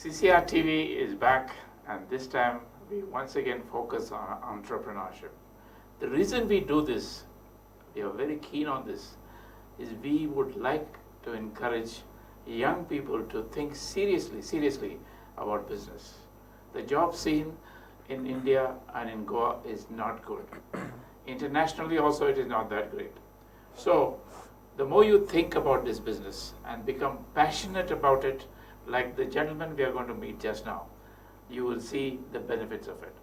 CCR TV is back, and this time we once again focus on entrepreneurship. The reason we do this, we are very keen on this, is we would like to encourage young people to think seriously about business. The job scene in India and in Goa is not good. Internationally also it is not that great. So the more you think about this business and become passionate about it, like the gentleman we are going to meet just now, you will see the benefits of it.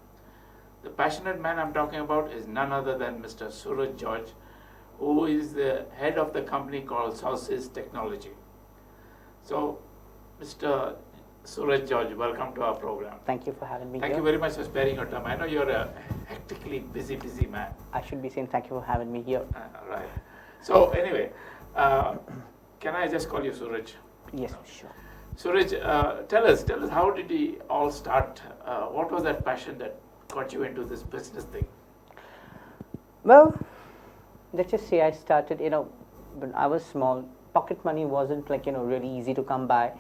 The passionate man I'm talking about is none other than Mr. Suraj, who is the head of the company called Solsys Technology. So, Mr. Suraj, welcome to our program. Thank you for having me Thank you very much for sparing your time. I know you're a hectically busy man. I should be saying thank you for having me here. Right. So, anyway, can I just call you Suraj? Yes, sure. Suraj, tell us how did it all start? What was that passion that got you into this business thing? Well, let's just say I started, when I was small, pocket money wasn't really easy to come by.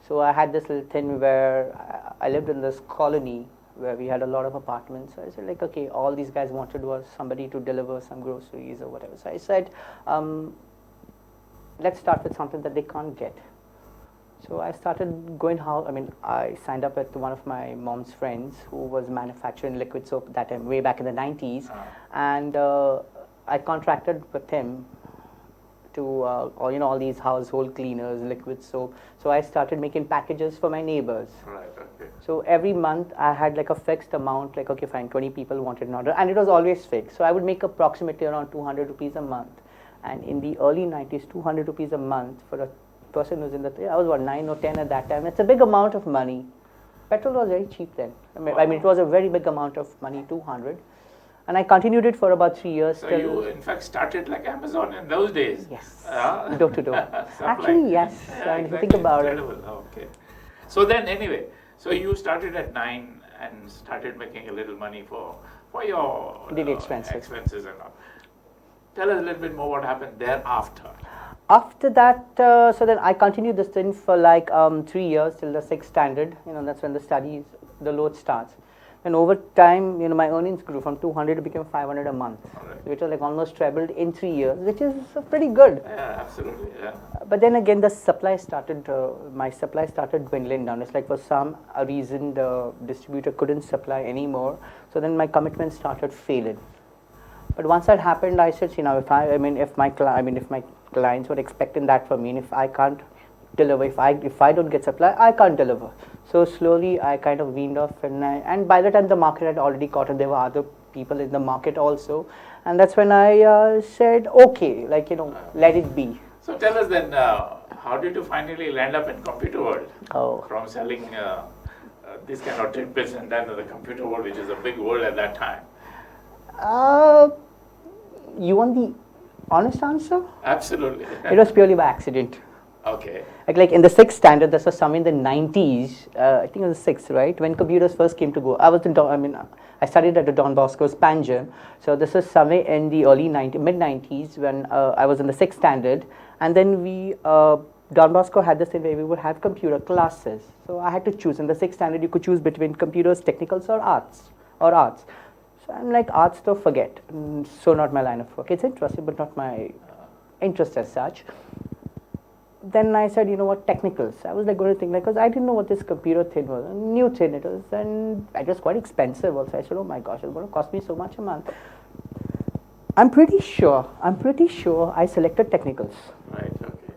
So I had this little thing where I lived in this colony where we had a lot of apartments. So I said okay, all these guys wanted was somebody to deliver some groceries or whatever. So I said, let's start with something that they can't get. So I started going I signed up with one of my mom's friends who was manufacturing liquid soap that time, way back in the 90s. And I contracted with him to all these household cleaners, liquid soap. So I started making packages for my neighbors. Right, okay. So every month I had a fixed amount, okay fine, 20 people wanted an order, and it was always fixed. So I would make approximately around 200 rupees a month. And in the early 90s, 200 rupees a month for a person who's in I was 9 or 10 at that time. It's a big amount of money. Petrol was very cheap then. I mean it was a very big amount of money, 200. And I continued it for about 3 years. So you, in fact, started like Amazon in those days. Yes, door to door. Actually, yes. Yeah, if you think about incredible. Okay. So then, anyway, so you started at 9 and started making a little money for your daily expenses and all. Tell us a little bit more what happened thereafter. After that, so then I continued this thing for 3 years till the 6th standard. That's when the load starts. And over time, my earnings grew from 200 to became 500 a month, which was almost trebled in 3 years, which is pretty good. Yeah, absolutely. Yeah. But then again, the supply started. My supply started dwindling down. It's for some reason the distributor couldn't supply anymore. So then my commitment started failing. But once that happened, I said, if my clients were expecting that from me, and if I can't deliver, if I don't get supply, I can't deliver. So slowly I kind of weaned off, and by the time the market had already caught up, there were other people in the market also, and that's when I said, okay, let it be. So tell us then, how did you finally land up in computer world? Oh. From selling this kind of tidbits and then the computer world, which is a big world at that time. You want the honest answer? Absolutely. It was purely by accident. Okay. Like in the 6th standard, this was somewhere in the 90s, I think it was 6th, right? When computers first came to go. I studied at the Don Bosco's Panjim. So this was somewhere in the mid-90s when I was in the 6th standard. And then Don Bosco had this thing where we would have computer classes. So I had to choose. In the 6th standard, you could choose between computers, technicals, or arts. So I'm like, arts, though, forget. So not my line of work. It's interesting, but not my interest as such. Then I said, technicals. I was going to think, because I didn't know what this computer thing was, a new thing it was, and it was quite expensive also. I said, oh my gosh, it's going to cost me so much a month. I'm pretty sure I selected technicals. Right, okay.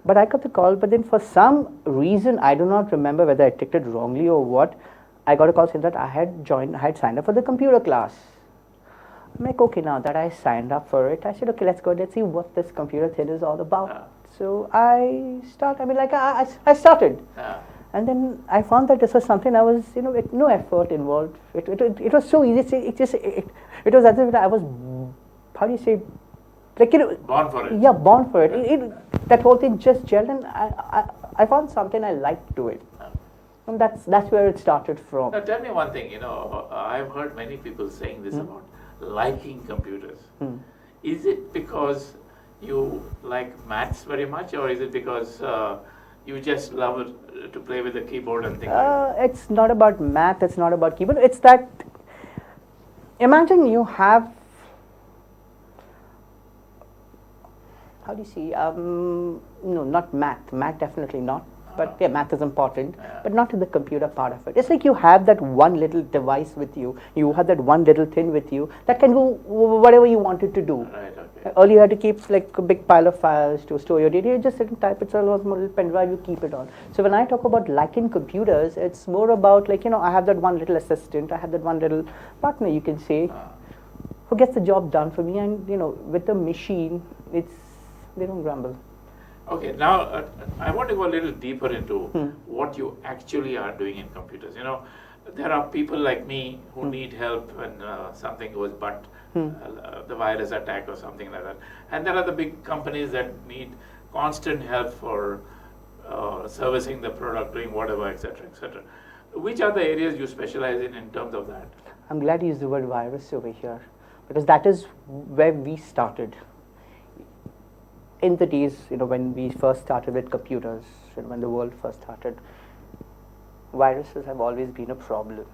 But I got the call, but then for some reason, I do not remember whether I ticked it wrongly or what, I got a call saying that I had signed up for the computer class. I'm like, okay, now that I signed up for it, I said, okay, let's see what this computer thing is all about. So I started. And then I found that this was something I was, with no effort involved. It was so easy. It was as if I was, how do you say, born for it. Yeah, born for it. That whole thing just gelled, and I found something I liked to it. And that's where it started from. Now tell me one thing, I've heard many people saying this about liking computers. Is it because you like maths very much, or is it because You just love to play with the keyboard and things like that. It's not about math, it's not about keyboard, it's that, imagine you have, how do you see, no, not math definitely not, but yeah, math is important, but not in the computer part of it. It's like you have that one little device with you, you have that one little thing with you that can do whatever you want it to do. Right, okay. Earlier you had to keep like a big pile of files to store your data, you just sit and type, it's a little pen drive, you keep it on. So when I talk about liking computers, it's more about like, I have that one little assistant, I have that one little partner, you can say, who gets the job done for me, and with the machine, they don't grumble. Okay, now I want to go a little deeper into what you actually are doing in computers. There are people like me who need help when something goes but the virus attack or something like that. And there are the big companies that need constant help for servicing the product, doing whatever, etc., etc. Which are the areas you specialize in terms of that? I'm glad you used the word virus over here, because that is where we started. In the days, when we first started with computers, when the world first started, viruses have always been a problem.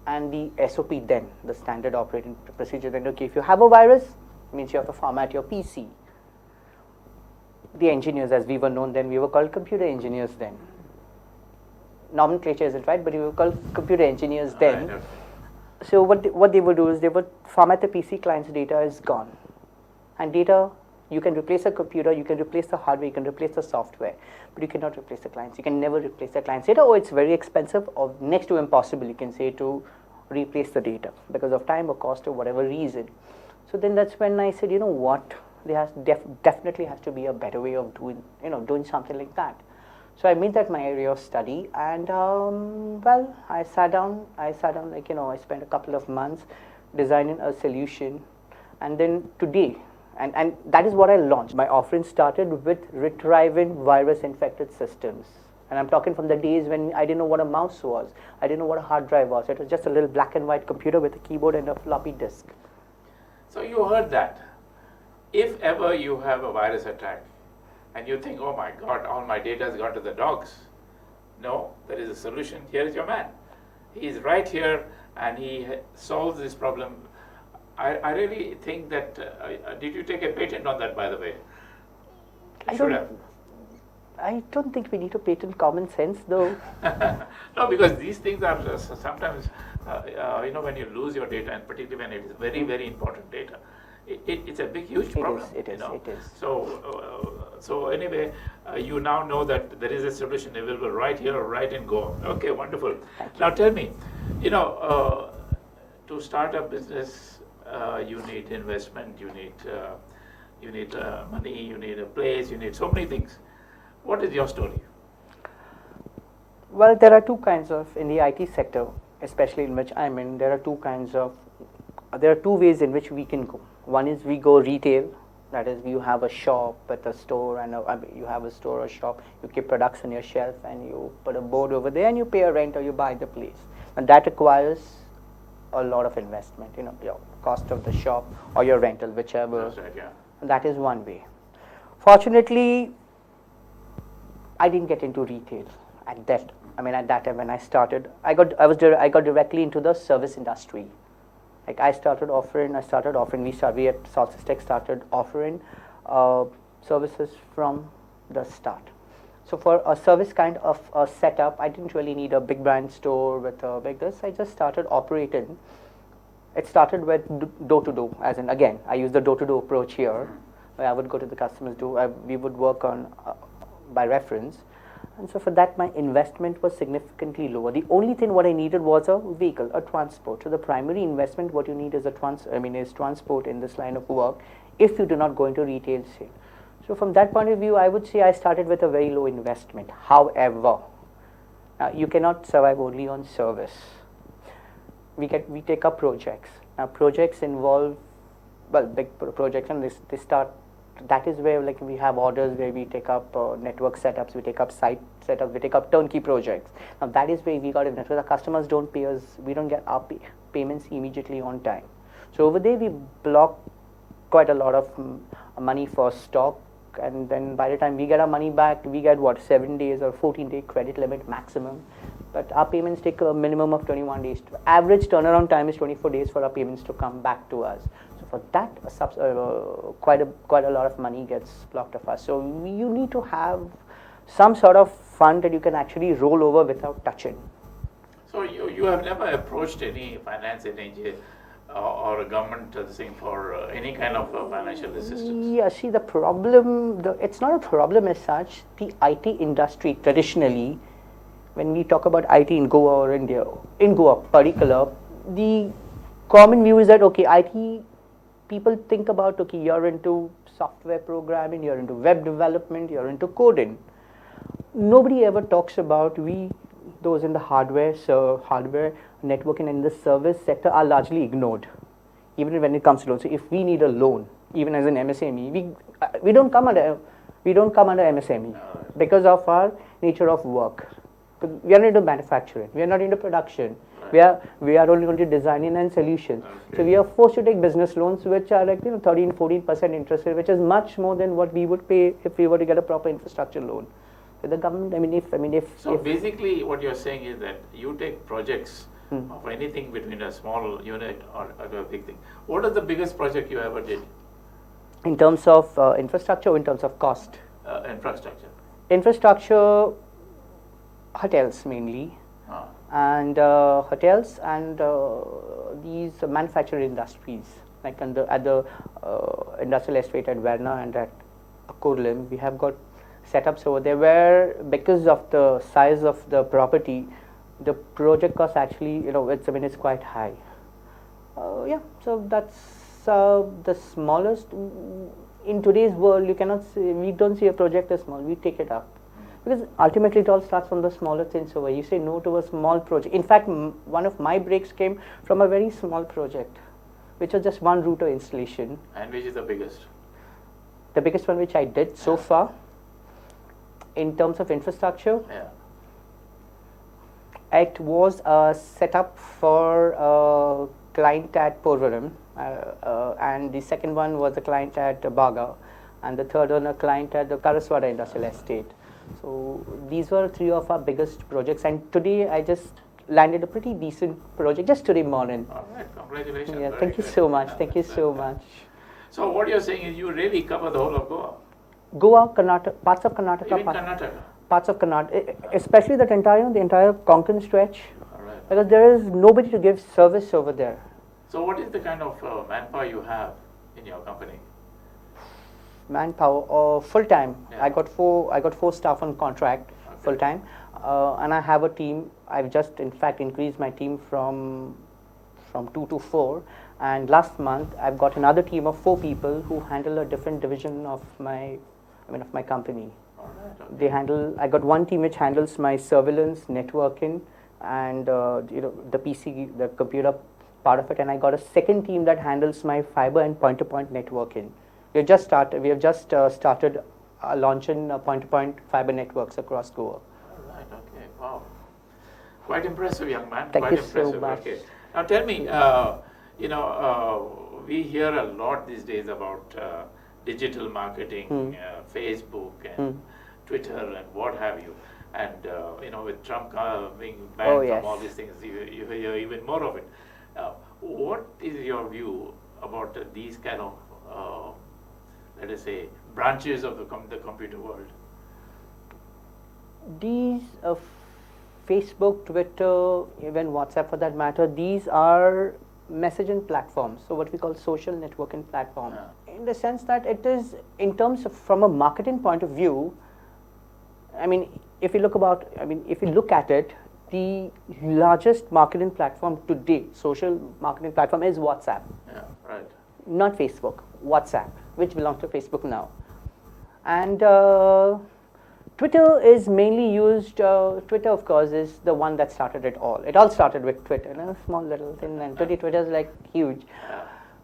And the SOP then, the standard operating procedure then, okay, if you have a virus, it means you have to format your PC. The engineers, as we were known then, we were called computer engineers then. Nomenclature isn't right, but we were called computer engineers then. Right, okay. So what they would do is they would format the PC client's data is gone. And data, you can replace a computer, you can replace the hardware, you can replace the software, but you cannot replace the clients. You can never replace the client's data, or it's very expensive or next to impossible, you can say, to replace the data because of time or cost or whatever reason. So then that's when I said, what, there definitely has to be a better way of doing something like that. So I made that my area of study, and well, I sat down like, I spent a couple of months designing a solution, and then today, and that is what I launched. My offering started with retrieving virus-infected systems. And I'm talking from the days when I didn't know what a mouse was. I didn't know what a hard drive was. It was just a little black and white computer with a keyboard and a floppy disk. So you heard that. If ever you have a virus attack and you think, oh my God, all my data has gone to the dogs. No, there is a solution. Here is your man. He is right here and he solves this problem. I really think that, did you take a patent on that, by the way? You should have. I don't think we need to patent common sense, though. No, because these things are sometimes, when you lose your data, and particularly when it is very, very important data, it's a big, huge problem. It is. So anyway, you now know that there is a solution available right here, right in Goa. Okay, wonderful. Now tell me, to start a business, you need investment, you need money, you need a place, you need so many things. What is your story? Well, there are two kinds of, in the IT sector, especially in which I'm in, there are two ways in which we can go. One is we go retail, that is you have a shop with a store, and you have a store or shop, you keep products on your shelf and you put a board over there and you pay a rent or you buy the place. And that requires a lot of investment, your cost of the shop or your rental, whichever. That's right, yeah. And that is one way. Fortunately, I didn't get into retail at that time when I started. I got directly into the service industry. Like we at Solsys Tech started offering services from the start. So for a service kind of a setup, I didn't really need a big brand store with a big this. I just started operating. It started with door to door, as in, again, I use the door to door approach here, where I would go to the customers, we would work on by reference. And so for that, my investment was significantly lower. The only thing what I needed was a vehicle, a transport. So the primary investment what you need is is transport in this line of work if you do not go into retail sale. So from that point of view, I would say I started with a very low investment. However, you cannot survive only on service. We take up projects. Now projects involve, big projects, and they start. That is where we have orders where we take up network setups, we take up site setups, we take up turnkey projects. Now that is where we got investment. The customers don't pay us, we don't get our payments immediately on time. So over there we block quite a lot of money for stock and then by the time we get our money back, we get what, 7 days or 14-day credit limit maximum. But our payments take a minimum of 21 days. Average turnaround time is 24 days for our payments to come back to us. So for that, quite a lot of money gets blocked of us. So you need to have some sort of fund that you can actually roll over without touching. So you have never approached any finance agency or a government thing for any kind of financial assistance? Yeah, see the problem, it's not a problem as such. The IT industry traditionally, when we talk about IT in Goa or India, in Goa particular, the common view is that, okay, IT people think about, okay, you're into software programming, you're into web development, you're into coding. Nobody ever talks about those in the hardware networking and the service sector are largely ignored. Even when it comes to loans, so if we need a loan, even as an MSME, we don't come under MSME because of our nature of work. We are not into manufacturing. We are not into production. Right. We are only into designing and solutions. Okay. So we are forced to take business loans, which are like 13-14% interest rate, which is much more than what we would pay if we were to get a proper infrastructure loan. So the government, basically, what you're saying is that you take projects of anything between a small unit or a big thing. What is the biggest project you ever did? In terms of infrastructure or in terms of cost? Infrastructure. Infrastructure, hotels mainly, and hotels and these manufacturing industries, like at the industrial estate at Verna and at Kurlim, we have got setups over there where, because of the size of the property, the project cost actually, it's quite high. Yeah, so that's the smallest. In today's world, we don't see a project as small, we take it up. Because ultimately it all starts from the smaller things. So you say no to a small project. In fact, one of my breaks came from a very small project, which was just one router installation. And which is the biggest? The biggest one which I did so far, in terms of infrastructure, it was a setup for a client at Porvaram, and the second one was a client at Baga, and the third one a client at the Karaswada Industrial Estate. So these were three of our biggest projects, and today I just landed a pretty decent project just today morning. All right, congratulations. Yeah, thank you so much. Thank you so much. So what you're saying is you really cover the whole of Goa? Goa, Karnataka, parts of Karnataka. Even Karnataka? Parts of Karnataka, especially the entire Konkan stretch. All right. Because there is nobody to give service over there. So what is the kind of manpower you have in your company? Manpower, full time. Yeah. I got four staff on contract, full time, and I have a team. I've just in fact increased my team from 2 to 4, and last month I've got another team of 4 people who handle a different division of my company. All right, okay. I got one team which handles my surveillance, networking, and the PC, the computer part of it, and I got a second team that handles my fiber and point-to-point networking. We have just started launching point-to-point fiber networks across Goa. All right. Okay. Wow. Quite impressive, young man. Thank Quite you impressive. so much. Okay. Now tell me, we hear a lot these days about digital marketing, Facebook and Twitter and what have you. And with Trump being banned from all these things, you hear even more of it. What is your view about these kind of let us say, branches of the computer world? These Facebook, Twitter, even WhatsApp for that matter, these are messaging platforms, so what we call social networking platforms. Yeah. In the sense that it is, in terms of from a marketing point of view, if you look at it, the largest marketing platform today, social marketing platform, is WhatsApp. Yeah, right. Not Facebook, WhatsApp, which belongs to Facebook now. And Twitter is mainly used, Twitter of course is the one that started it all. It all started with Twitter, a small little thing, and today Twitter is like huge.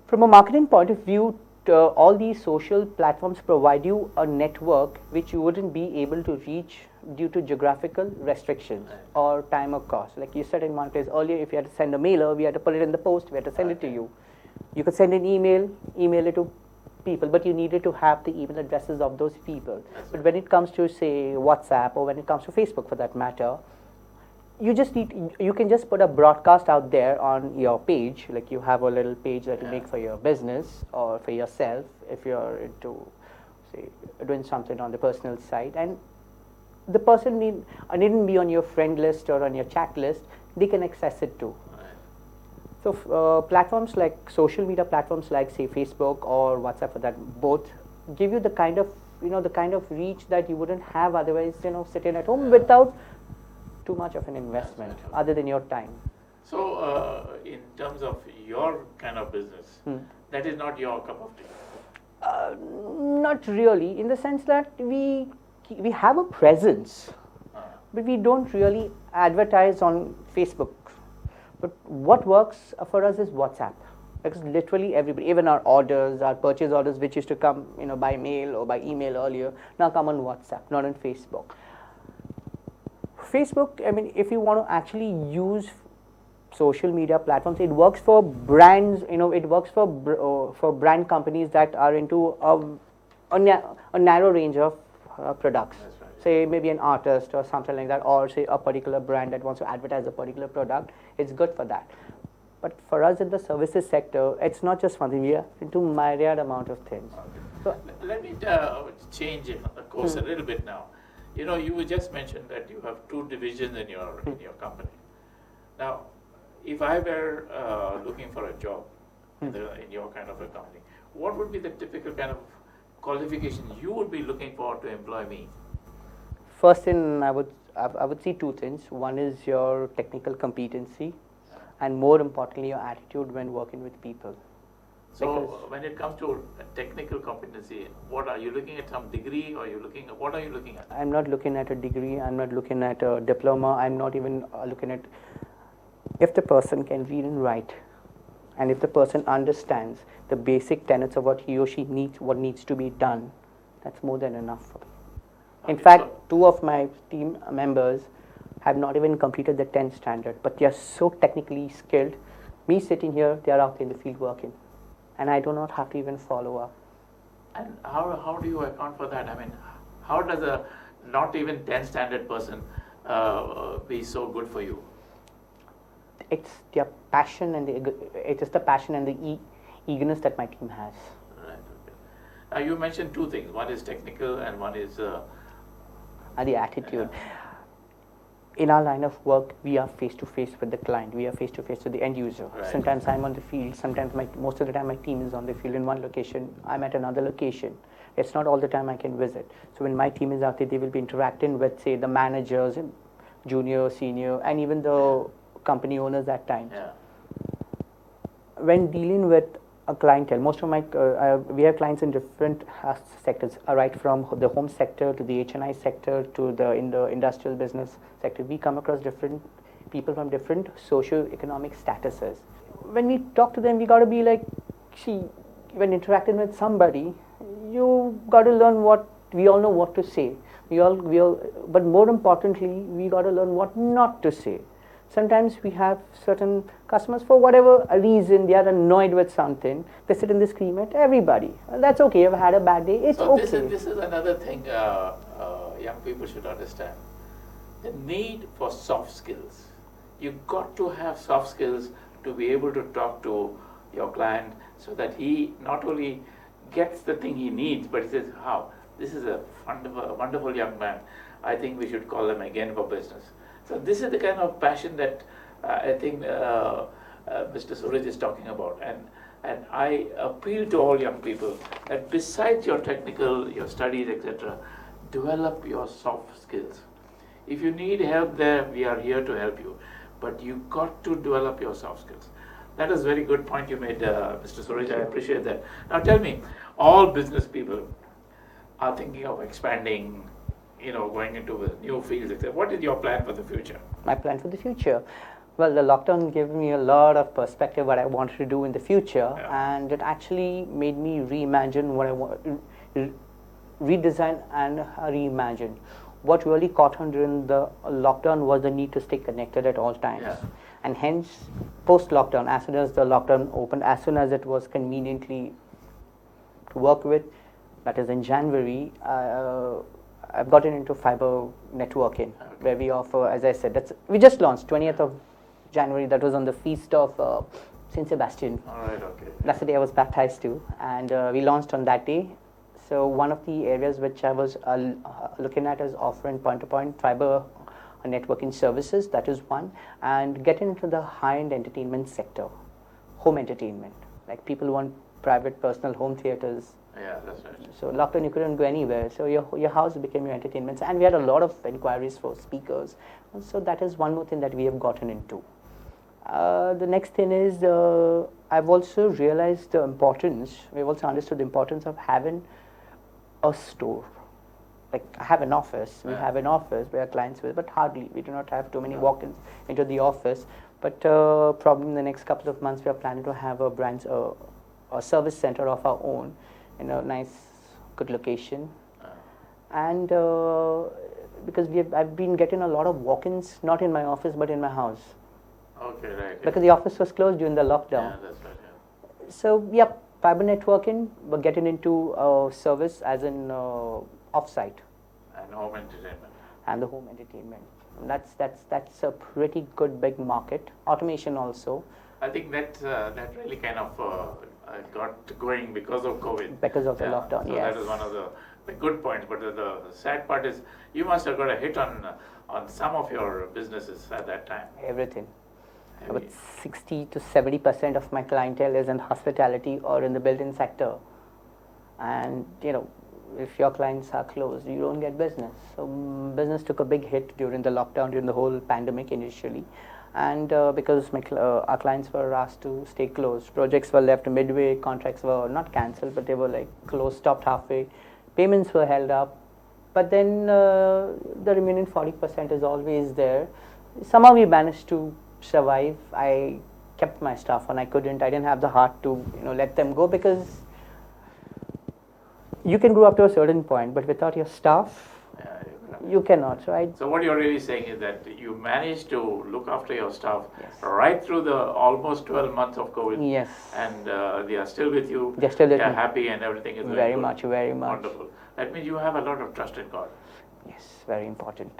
From a marketing point of view, all these social platforms provide you a network which you wouldn't be able to reach due to geographical restrictions or time or cost. Like you said in one place earlier, if you had to send a mailer, we had to put it in the post, we had to send it to you. You could send an email it to people, but you needed to have the email addresses of those people. That's But right. when it comes to, say, WhatsApp, or when it comes to Facebook for that matter, you can just put a broadcast out there on your page, like you have a little page that you Yeah. make for your business or for yourself if you're into, say, doing something on the personal side, and the person needn't be on your friend list or on your chat list, they can access it too. Right. So platforms like social media platforms like, say, Facebook or WhatsApp for that, both give you the kind of reach that you wouldn't have otherwise, sitting at home without too much of an investment other than your time. So, in terms of your kind of business, that is not your cup of tea. Not really, in the sense that we have a presence, but we don't really advertise on Facebook. But what works for us is WhatsApp, because literally everybody, even our orders, our purchase orders, which used to come, by mail or by email earlier, now come on WhatsApp, not on Facebook. Facebook, I mean, if you want to actually use social media platforms, it works for brands, it works for brand companies that are into a narrow range of products. That's right. Say maybe an artist or something like that, or say a particular brand that wants to advertise a particular product, it's good for that. But for us in the services sector, it's not just one thing, we are into myriad amount of things. So, Let me change the course a little bit now. You just mentioned that you have two divisions in your company. Now, if I were looking for a job in your kind of a company, what would be the typical kind of qualification you would be looking for to employ me? first thing I would see two things. One is your technical competency, and more importantly, your attitude when working with people. So Because- when it comes to technical competency, what are you looking at? Some degree, or what are you looking at? I'm not looking at a degree, I'm not looking at a diploma, I'm not even looking at if the person can read and write, and if the person understands the basic tenets of what he or she needs, what needs to be done, that's more than enough for me. In Okay, fact, so- two of my team members have not even completed the 10th standard, but they are so technically skilled. Me sitting here, they are out in the field working, and I do not have to even follow up. And how do you account for that? I mean, how does a not even 10 standard person be so good for you? It's their passion and it is the passion and the eagerness that my team has. Right. Okay. Now you mentioned two things. One is technical, and one is And the attitude. In our line of work, we are face to face with the client. We are face to face with the end user. Right. Sometimes I'm on the field. Sometimes most of the time my team is on the field in one location. I'm at another location. It's not all the time I can visit. So when my team is out there, they will be interacting with, say, the managers, junior, senior, and even the company owners at times. yeah. When dealing with a clientele, most of my we have clients in different sectors, right from the home sector to the HNI sector to the industrial business sector. We come across different people from different socio-economic statuses. When we talk to them, we got to be like, see, when interacting with somebody, you got to learn what we all know what to say. But more importantly, we got to learn what not to say. Sometimes we have certain customers, for whatever reason, they are annoyed with something. They sit and they scream at everybody. Well, that's okay. You've had a bad day. It's So okay. this is another thing young people should understand. The need for soft skills. You've got to have soft skills to be able to talk to your client so that he not only gets the thing he needs, but he says, "How? This is a wonderful young man. I think we should call him again for business." So this is the kind of passion that I think Mr. Suraj is talking about, and I appeal to all young people that besides your technical, your studies, etc., develop your soft skills. If you need help there, we are here to help you, but you got to develop your soft skills. That is a very good point you made, Mr. Suraj. I appreciate that. Now tell me, all business people are thinking of expanding, going into new fields, etc. What is your plan for the future? My plan for the future. Well, the lockdown gave me a lot of perspective what I wanted to do in the future, and it actually made me reimagine what I want, redesign and reimagine. What really caught on during the lockdown was the need to stay connected at all times. Yeah. And hence, post-lockdown, as soon as the lockdown opened, as soon as it was conveniently to work with. That is in January. I've gotten into fiber networking, where we offer, as I said, we just launched 20th of January. That was on the feast of Saint Sebastian. All right, okay. That's the day I was baptized too, and we launched on that day. So one of the areas which I was looking at is offering point-to-point fiber networking services. That is one, and getting into the high-end entertainment sector, home entertainment. Like people want private, personal home theaters. Yeah, that's right. So lockdown, you couldn't go anywhere. So your house became your entertainment, and we had a lot of inquiries for speakers. So that is one more thing that we have gotten into. The next thing is I've also realized the importance. We've also understood the importance of having a store. Like I have an office. We have an office where our clients visit, but hardly. We do not have too many walk-ins into the office. But probably in the next couple of months, we are planning to have a service center of our own in a nice, good location. And because I've been getting a lot of walk-ins, not in my office, but in my house. Okay, right. Because the office was closed during the lockdown. Yeah, that's right. Yeah. So, yeah, fiber networking, but getting into service as in off-site. And home entertainment. And the home entertainment. That's a pretty good big market. Automation also. I think that really kind of got going because of COVID. Because of the lockdown, so yes. That is one of the good points. But the sad part is you must have got a hit on some of your businesses at that time. Everything. About 60 to 70% of my clientele is in hospitality or in the building sector. And, if your clients are closed, you don't get business. So business took a big hit during the lockdown, during the whole pandemic initially. And because our clients were asked to stay closed, projects were left midway, contracts were not cancelled, but they were like closed, stopped halfway, payments were held up. But then the remaining 40% is always there. Somehow we managed to survive. I kept my staff and I didn't have the heart to let them go, because you can grow up to a certain point, but without your staff, you cannot, right? So what you're really saying is that you managed to look after your staff right through the almost 12 months of COVID. Yes. And they are still with you. They're still with me. They're happy and everything is very good. much, very much. Wonderful. That means you have a lot of trust in God. Yes, very important.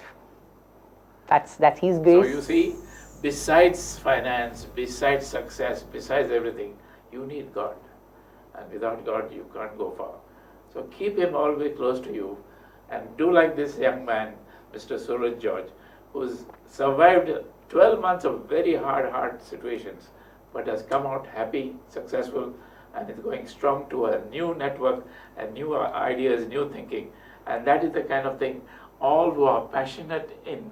That's His grace. So you see, besides finance, besides success, besides everything, you need God. And without God, you can't go far. So keep Him always close to you, and do like this young man, Mr. Suraj George, who's survived 12 months of very hard situations, but has come out happy, successful, and is going strong to a new network and new ideas, new thinking. And that is the kind of thing all who are passionate in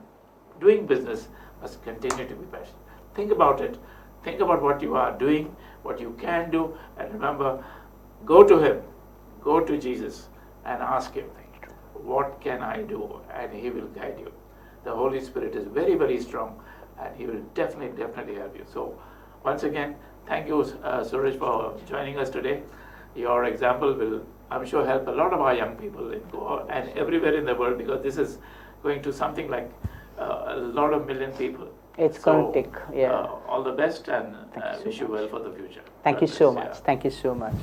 doing business must continue to be passionate. Think about it. Think about what you are doing, what you can do, and remember, go to Him, go to Jesus and ask Him, what can I do? And He will guide you. The Holy Spirit is very, very strong, and He will definitely help you. So once again, thank you, Suraj, for joining us today. Your example will, I'm sure, help a lot of our young people in Goa and everywhere in the world, because this is going to something like a lot of million people. It's going to take, all the best, and wish you well for the future. Thank you so much. Thank you so much.